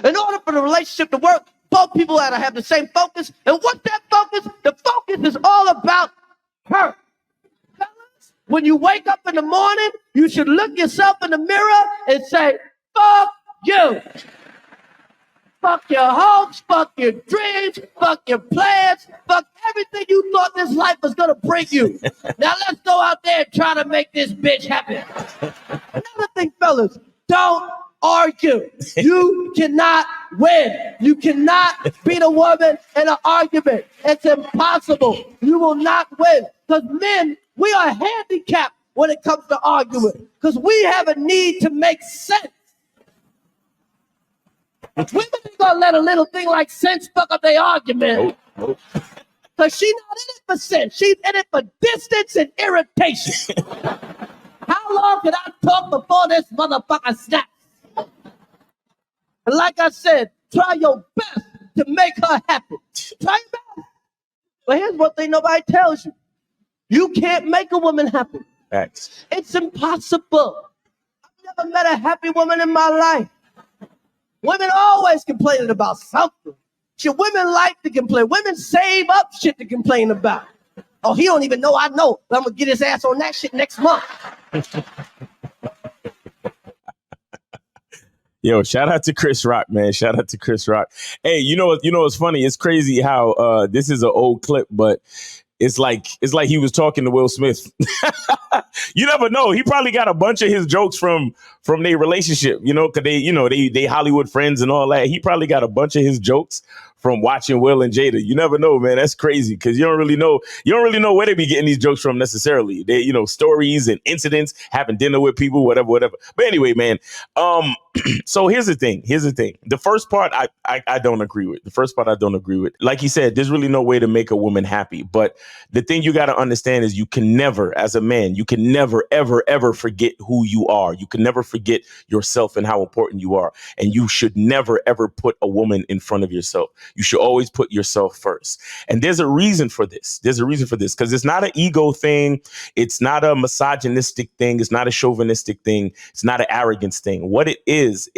In order for the relationship to work, both people gotta have the same focus. And what's that focus? The focus is all about her. Fellas, when you wake up in the morning, you should look yourself in the mirror and say, fuck you. Fuck your hopes, fuck your dreams, fuck your plans, fuck everything you thought this life was gonna bring you. Now let's go out there and try to make this bitch happen. Another thing, fellas, don't argue. You cannot win. You cannot beat a woman in an argument. It's impossible. You will not win. Because men, we are handicapped when it comes to arguing. Because we have a need to make sense. Women ain't gonna let a little thing like sense fuck up their argument. Because she's not in it for sense. She's in it for distance and irritation. How long can I talk before this motherfucker snaps? And like I said, try your best to make her happy. Try your best. But here's one thing nobody tells you. You can't make a woman happy. Facts. It's impossible. I've never met a happy woman in my life. Women always complaining about something. Shit, women like to complain. Women save up shit to complain about. Oh, he don't even know I know, but I'm gonna get his ass on that shit next month. Yo, shout out to Chris Rock, man. Shout out to Chris Rock. Hey, you know what's funny? It's crazy how this is an old clip, but it's like he was talking to Will Smith. You never know. He probably got a bunch of his jokes from their relationship, because they Hollywood friends and all that. He probably got a bunch of his jokes from watching Will and Jada. You never know, man. That's crazy because you don't really know where they be getting these jokes from necessarily. They, stories and incidents, having dinner with people, whatever. But anyway, man. So here's the thing. The first part I don't agree with. The first part I don't agree with. Like he said, there's really no way to make a woman happy. But the thing you got to understand is you can never, as a man, you can never, ever, ever forget who you are. You can never forget yourself and how important you are. And you should never, ever put a woman in front of yourself. You should always put yourself first. And there's a reason for this. Because it's not an ego thing. It's not a misogynistic thing. It's not a chauvinistic thing. It's not an arrogance thing. What it is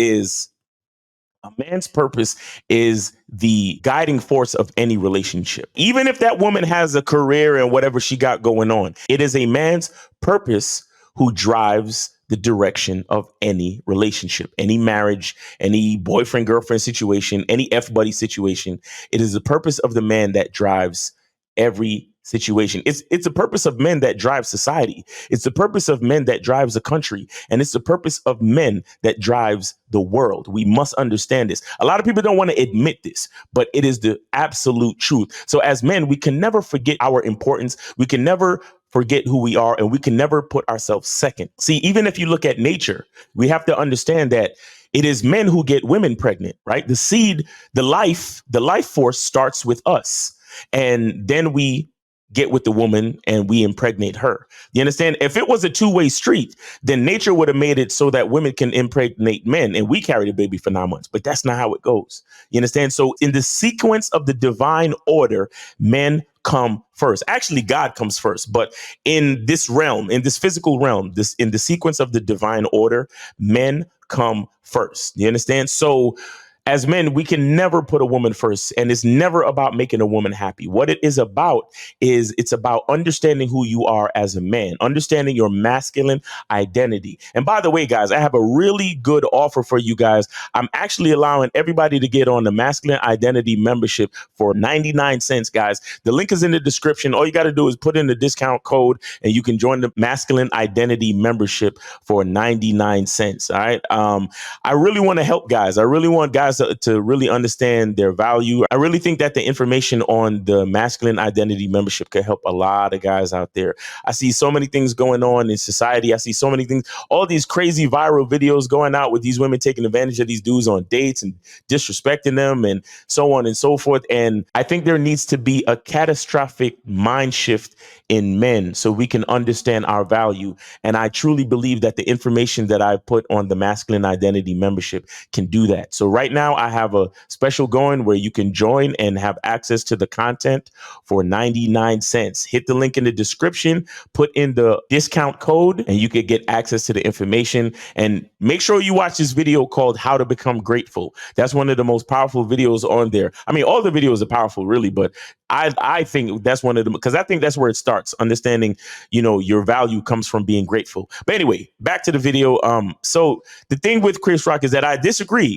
a man's purpose is the guiding force of any relationship. Even if that woman has a career and whatever she got going on, it is a man's purpose who drives the direction of any relationship, any marriage, any boyfriend, girlfriend situation, any F-buddy situation. It is the purpose of the man that drives every situation. It's the purpose of men that drive society. It's the purpose of men that drives a country. And it's the purpose of men that drives the world. We must understand this. A lot of people don't want to admit this, but it is the absolute truth. So as men, we can never forget our importance. We can never forget who we are, and we can never put ourselves second. See, even if you look at nature, we have to understand that it is men who get women pregnant, right? The seed, the life force starts with us. And then we get with the woman and we impregnate her. You understand? If it was a two-way street, then nature would have made it so that women can impregnate men and we carry the baby for 9 months. But that's not how it goes. You understand? So in the sequence of the divine order, men come first. Actually, God comes first. But in this realm, in this physical realm, in the sequence of the divine order, men come first. You understand? So as men, we can never put a woman first, and it's never about making a woman happy. What it is about is it's about understanding who you are as a man, understanding your masculine identity. And by the way, guys, I have a really good offer for you guys. I'm actually allowing everybody to get on the masculine identity membership for 99 cents, guys. The link is in the description. All you got to do is put in the discount code and you can join the masculine identity membership for 99 cents. All right. I really want to help guys. I really want guys to really understand their value. I really think that the information on the masculine identity membership could help a lot of guys out there. I see so many things going on in society. I see so many things, all these crazy viral videos going out with these women taking advantage of these dudes on dates and disrespecting them and so on and so forth. And I think there needs to be a catastrophic mind shift in men so we can understand our value. And I truly believe that the information that I put on the masculine identity membership can do that. So right now, now, I have a special going where you can join and have access to the content for 99 cents. Hit the link in the description, put in the discount code, and you could get access to the information. And make sure you watch this video called How to Become Grateful. That's one of the most powerful videos on there. I mean, all the videos are powerful, really, but I think that's one of them, because I think that's where it starts. Understanding, your value comes from being grateful. But anyway, back to the video. So the thing with Chris Rock is that I disagree.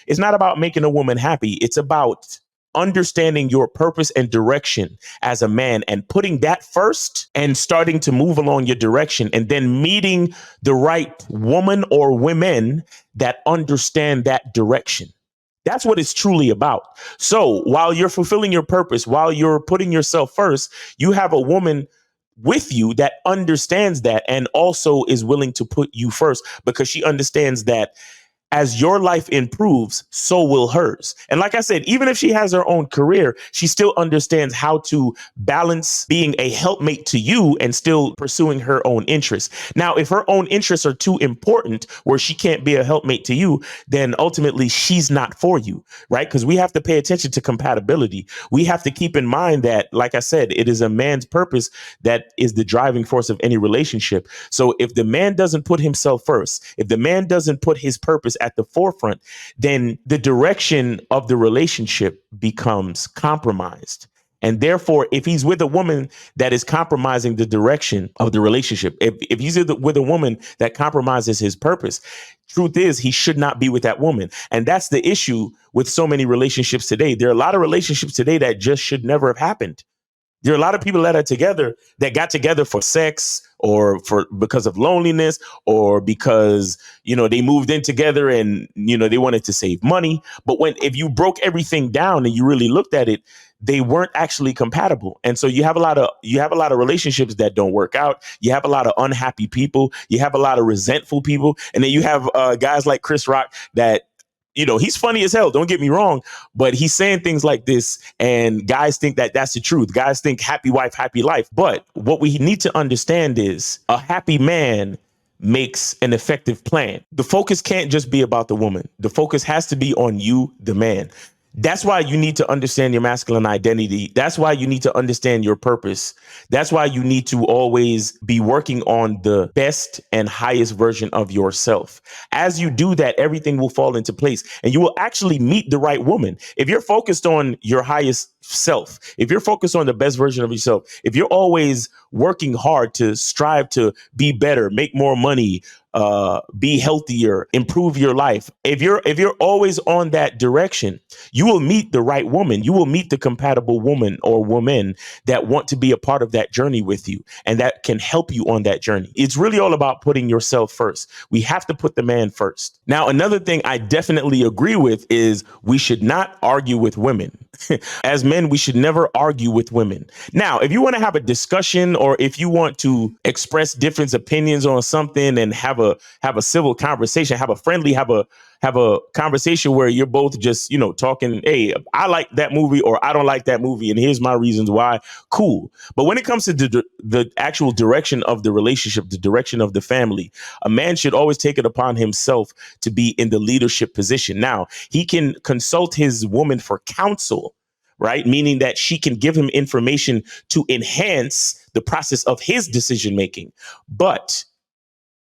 It's not about making a woman happy. It's about understanding your purpose and direction as a man and putting that first and starting to move along your direction, and then meeting the right woman or women that understand that direction. That's what it's truly about. So while you're fulfilling your purpose, while you're putting yourself first, you have a woman with you that understands that and also is willing to put you first, because she understands that as your life improves, so will hers. And like I said, even if she has her own career, she still understands how to balance being a helpmate to you and still pursuing her own interests. Now, if her own interests are too important where she can't be a helpmate to you, then ultimately she's not for you, right? Because we have to pay attention to compatibility. We have to keep in mind that, like I said, it is a man's purpose that is the driving force of any relationship. So if the man doesn't put himself first, if the man doesn't put his purpose at the forefront, then the direction of the relationship becomes compromised. And therefore, if he's with a woman that is compromising the direction of the relationship, if he's with a woman that compromises his purpose, truth is he should not be with that woman. And that's the issue with so many relationships today. There are a lot of relationships today that just should never have happened. There are a lot of people that are together that got together for sex or because of loneliness, or because, they moved in together and, they wanted to save money. But if you broke everything down and you really looked at it, they weren't actually compatible. And so you have a lot of relationships that don't work out. You have a lot of unhappy people. You have a lot of resentful people. And then you have guys like Chris Rock that, he's funny as hell. Don't get me wrong, but he's saying things like this and guys think that that's the truth. Guys think happy wife, happy life. But what we need to understand is a happy man makes an effective plan. The focus can't just be about the woman. The focus has to be on you, the man. That's why you need to understand your masculine identity. That's why you need to understand your purpose. That's why you need to always be working on the best and highest version of yourself. As you do that, everything will fall into place and you will actually meet the right woman. If you're focused on your highest self, if you're focused on the best version of yourself, if you're always working hard to strive to be better, make more money, be healthier, improve your life. If you're always on that direction, you will meet the right woman. You will meet the compatible woman or women that want to be a part of that journey with you and that can help you on that journey. It's really all about putting yourself first. We have to put the man first. Now, another thing I definitely agree with is we should not argue with women. As men, we should never argue with women. Now, if you want to have a discussion or if you want to express different opinions on something and have a civil conversation, have a conversation where you're both just, talking, hey, I like that movie or I don't like that movie and here's my reasons why. Cool. But when it comes to the actual direction of the relationship, the direction of the family, a man should always take it upon himself to be in the leadership position. Now, he can consult his woman for counsel, right? Meaning that she can give him information to enhance the process of his decision making. But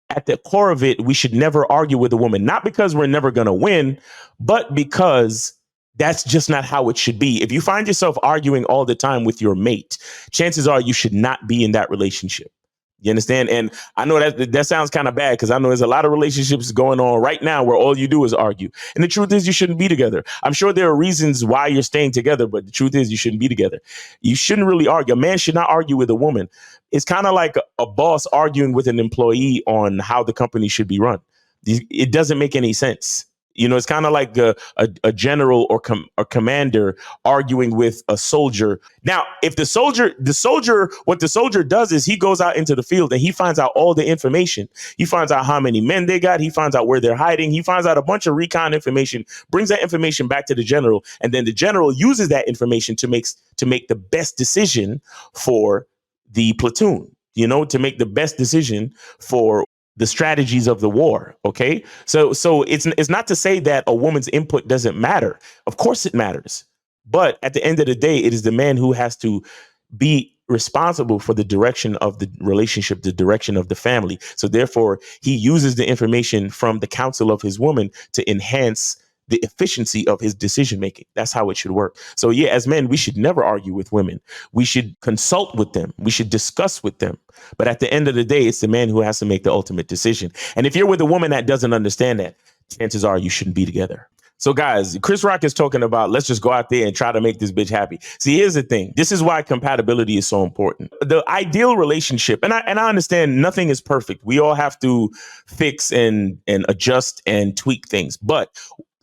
at the core of it, we should never argue with a woman, not because we're never going to win, but because that's just not how it should be. If you find yourself arguing all the time with your mate, chances are you should not be in that relationship. You understand? And I know that sounds kind of bad because I know there's a lot of relationships going on right now where all you do is argue. And the truth is you shouldn't be together. I'm sure there are reasons why you're staying together, but the truth is you shouldn't be together. You shouldn't really argue. A man should not argue with a woman. It's kind of like a boss arguing with an employee on how the company should be run. It doesn't make any sense. It's kind of like a general or commander arguing with a soldier. Now, if what the soldier does is he goes out into the field and he finds out all the information. He finds out how many men they got. He finds out where they're hiding. He finds out a bunch of recon information, brings that information back to the general. And then the general uses that information to make the best decision for the platoon, to make the best decision for the strategies of the war. Okay. So it's not to say that a woman's input doesn't matter. Of course it matters. But at the end of the day, it is the man who has to be responsible for the direction of the relationship, the direction of the family. So therefore, he uses the information from the counsel of his woman to enhance the efficiency of his decision making. That's how it should work. So yeah, as men, we should never argue with women. We should consult with them. We should discuss with them. But at the end of the day, it's the man who has to make the ultimate decision. And if you're with a woman that doesn't understand that, chances are you shouldn't be together. So guys, Chris Rock is talking about, let's just go out there and try to make this bitch happy. See, here's the thing. This is why compatibility is so important. The ideal relationship, and I understand nothing is perfect. We all have to fix and adjust and tweak things. But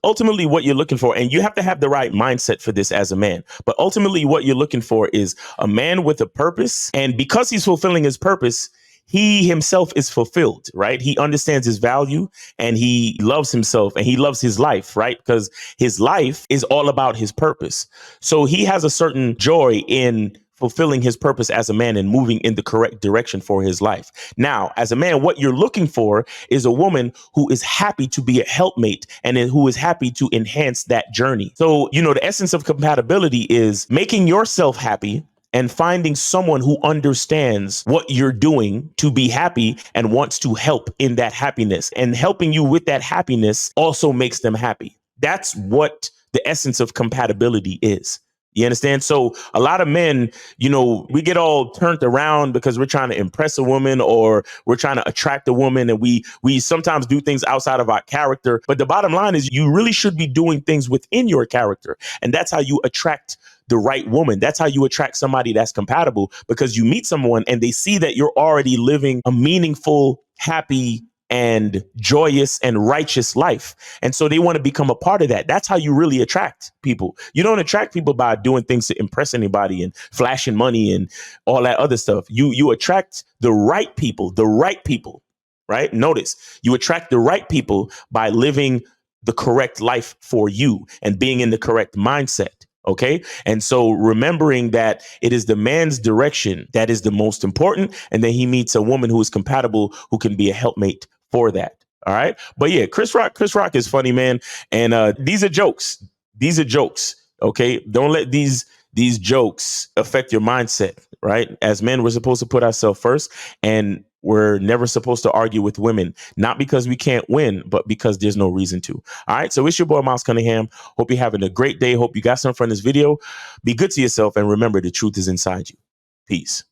ultimately what you're looking for, and you have to have the right mindset for this as a man, but ultimately what you're looking for is a man with a purpose. And because he's fulfilling his purpose, he himself is fulfilled, right? He understands his value and he loves himself and he loves his life, right? Because his life is all about his purpose. So he has a certain joy in fulfilling his purpose as a man and moving in the correct direction for his life. Now, as a man, what you're looking for is a woman who is happy to be a helpmate and who is happy to enhance that journey. So, the essence of compatibility is making yourself happy and finding someone who understands what you're doing to be happy and wants to help in that happiness. And helping you with that happiness also makes them happy. That's what the essence of compatibility is. You understand? So a lot of men, we get all turned around because we're trying to impress a woman or we're trying to attract a woman. And we sometimes do things outside of our character. But the bottom line is you really should be doing things within your character. And that's how you attract the right woman. That's how you attract somebody that's compatible, because you meet someone and they see that you're already living a meaningful, happy, and joyous and righteous life. And so they want to become a part of that. That's how you really attract people. You don't attract people by doing things to impress anybody and flashing money and all that other stuff. You attract the right people, right? Notice you attract the right people by living the correct life for you and being in the correct mindset. Okay. And so remembering that it is the man's direction that is the most important. And then he meets a woman who is compatible, who can be a helpmate for that. All right. But yeah, Chris Rock is funny, man. And these are jokes. Okay. Don't let these jokes affect your mindset. Right. As men, we're supposed to put ourselves first, and we're never supposed to argue with women, not because we can't win, but because there's no reason to. All right. So it's your boy, Miles Cunningham. Hope you're having a great day. Hope you got something from this video. Be good to yourself. And remember, the truth is inside you. Peace.